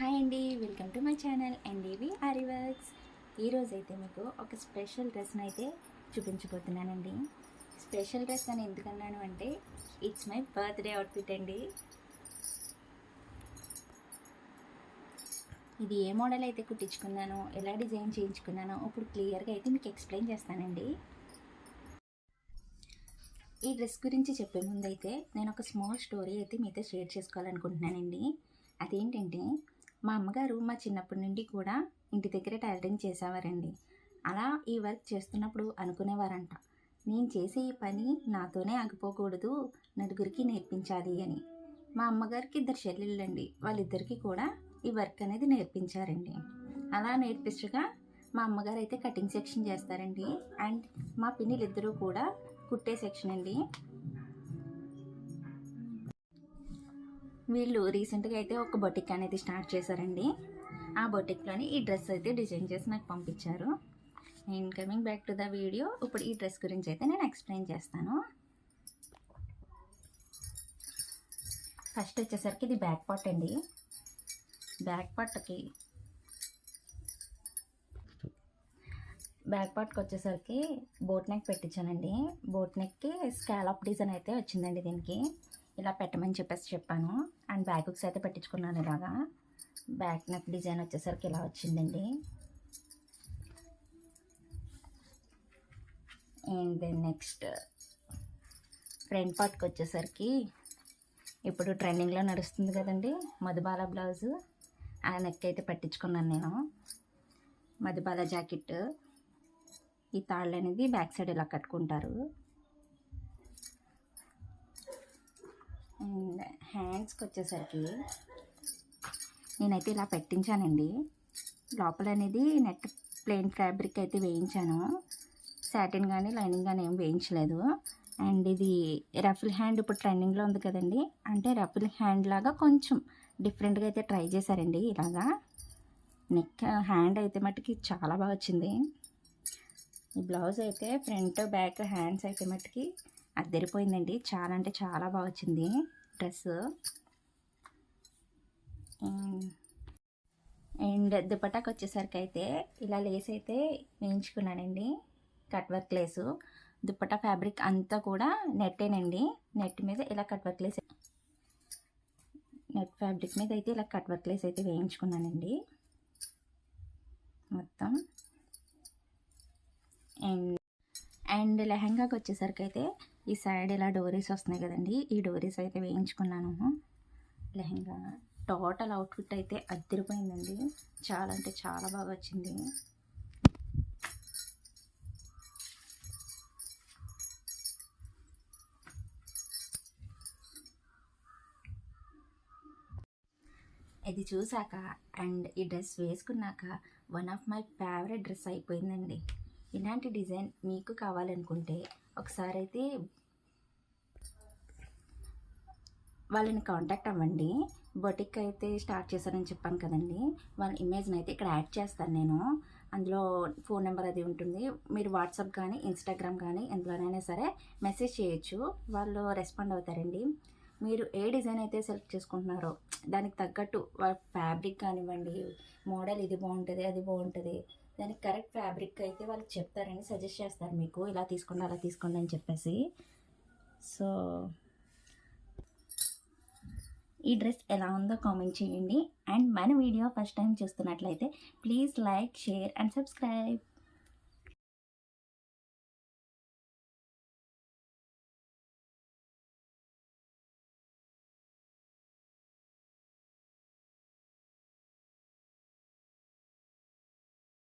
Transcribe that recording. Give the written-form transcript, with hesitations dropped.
Hi అండి, welcome to my channel NDV aari works. ఈరోజు అయితే మీకు ఒక స్పెషల్ డ్రెస్ని అయితే చూపించబోతున్నానండి. స్పెషల్ డ్రెస్ అని ఎందుకన్నాను అంటే ఇట్స్ మై బర్త్డే అవుట్ఫిట్ అండి. ఇది ఏ మోడల్ అయితే కుట్టించుకున్నానో, ఎలా డిజైన్ చేయించుకున్నానో ఇప్పుడు క్లియర్గా అయితే మీకు ఎక్స్ప్లెయిన్ చేస్తానండి. ఈ డ్రెస్ గురించి చెప్పే ముందైతే నేను ఒక స్మాల్ స్టోరీ అయితే మీతో షేర్ చేసుకోవాలనుకుంటున్నానండి. అదేంటంటే, మా అమ్మగారు మా చిన్నప్పటి నుండి కూడా ఇంటి దగ్గర టైలరింగ్ చేసేవారండి. అలా ఈ వర్క్ చేస్తున్నప్పుడు అనుకునేవారంట, నేను చేసే ఈ పని నాతోనే ఆగిపోకూడదు, నలుగురికి నేర్పించాలి అని. మా అమ్మగారికి 2 చెల్లెళ్ళండి, వాళ్ళిద్దరికీ కూడా ఈ వర్క్ అనేది నేర్పించారండి. అలా నేర్పించగా మా అమ్మగారు అయితే కటింగ్ సెక్షన్ చేస్తారండి, అండ్ మా పిన్నిలిద్దరూ కూడా కుట్టే సెక్షన్ అండి. వీళ్ళు రీసెంట్గా అయితే ఒక బొటిక్ అనేది స్టార్ట్ చేశారండి. ఆ బొటిక్లోని ఈ డ్రెస్ అయితే డిజైన్ చేసి నాకు పంపించారు. And coming back to the video, ఇప్పుడు ఈ డ్రెస్ గురించి అయితే నేను ఎక్స్ప్లెయిన్ చేస్తాను. ఫస్ట్ వచ్చేసరికి ఇది బ్యాక్ పార్ట్ అండి. బ్యాక్ పార్ట్కి వచ్చేసరికి బోట్ నెక్ పెట్టించానండి. బోట్ నెక్కి స్కాలప్ డిజైన్ అయితే వచ్చిందండి. దీనికి ఇలా పెట్టమని చెప్పాను. అండ్ బ్యాక్ హుక్స్ అయితే పెట్టించుకున్నాను. ఇలాగా బ్యాక్ నెక్ డిజైన్ వచ్చేసరికి ఇలా వచ్చిందండి. అండ్ దెన్ నెక్స్ట్ ఫ్రంట్ పార్ట్కి వచ్చేసరికి ఇప్పుడు ట్రెండింగ్లో నడుస్తుంది కదండి మధుబాల బ్లౌజు. ఆ నెక్ అయితే పెట్టించుకున్నాను నేను. మధుబాల జాకెట్, ఈ తాళ్ళు అనేది బ్యాక్ సైడ్ ఇలా కట్టుకుంటారు. అండ్ హ్యాండ్స్కి వచ్చేసరికి నేనైతే ఇలా పెట్టించానండి. లోపల అనేది నెట్ ప్లెయిన్ ఫ్యాబ్రిక్ అయితే వేయించాను. సాటిన్ కానీ లైనింగ్ కానీ ఏం వేయించలేదు. అండ్ ఇది రఫుల్ హ్యాండ్ ఇప్పుడు ట్రెండింగ్లో ఉంది కదండి, అంటే రఫుల్ హ్యాండ్ లాగా కొంచెం డిఫరెంట్గా అయితే ట్రై చేశారండి. ఇలాగా నెక్ హ్యాండ్ అయితే మట్టుకి చాలా బాగా వచ్చింది. ఈ బ్లౌజ్ అయితే ఫ్రంట్ బ్యాక్ హ్యాండ్స్ అయితే మట్టుకి అద్దరిపోయిందండి. చాలా అంటే చాలా బాగా వచ్చింది డ్రెస్. అండ్ దుపట్టాకి వచ్చేసరికి అయితే ఇలా లేస్ అయితే వేయించుకున్నానండి, cut work lace. Dupatta fabric అంతా కూడా నెట్టేనండి. నెట్ మీద ఇలా cut work lace, net fabric మీద అయితే ఇలా కట్ వర్క్ లేస్ అయితే వేయించుకున్నానండి మొత్తం. అండ్ లెహంగాకి వచ్చేసరికి అయితే ఈ సైడ్ ఇలా డోరీస్ వస్తున్నాయి కదండి, ఈ డోరీస్ అయితే వేయించుకున్నాను. లెహంగా టోటల్ అవుట్ఫిట్ అయితే అద్దరిపోయిందండి. చాలా అంటే చాలా బాగా వచ్చింది. ఇది చూసాక అండ్ ఈ డ్రెస్ వేసుకున్నాక one of my favourite dress అయిపోయిందండి. ఇలాంటి డిజైన్ మీకు కావాలనుకుంటే ఒకసారి అయితే వాళ్ళని కాంటాక్ట్ అవ్వండి. బొటిక్ అయితే స్టార్ట్ చేశారని చెప్పాను కదండి, వాళ్ళ ఇమేజ్ని అయితే ఇక్కడ యాడ్ చేస్తాను నేను. అందులో ఫోన్ నెంబర్ అది ఉంటుంది. మీరు వాట్సాప్ కానీ ఇన్స్టాగ్రామ్ కానీ ఎందులోనైనా సరే మెసేజ్ చేయొచ్చు, వాళ్ళు రెస్పాండ్ అవుతారండి. మీరు ఏ డిజైన్ అయితే సెలెక్ట్ చేసుకుంటున్నారో దానికి తగ్గట్టు వాళ్ళ ఫ్యాబ్రిక్ కానివ్వండి, మోడల్ ఇది బాగుంటుంది అది బాగుంటుంది, దానికి కరెక్ట్ ఫ్యాబ్రిక్ అయితే వాళ్ళు చెప్తారని సజెస్ట్ చేస్తారు మీకు, ఇలా తీసుకోండి అలా తీసుకోండి అని చెప్పేసి. సో ఈ డ్రెస్ ఎలా ఉందో కామెంట్ చేయండి. అండ్ మన వీడియో ఫస్ట్ టైం చూస్తున్నట్లయితే please like, share and subscribe.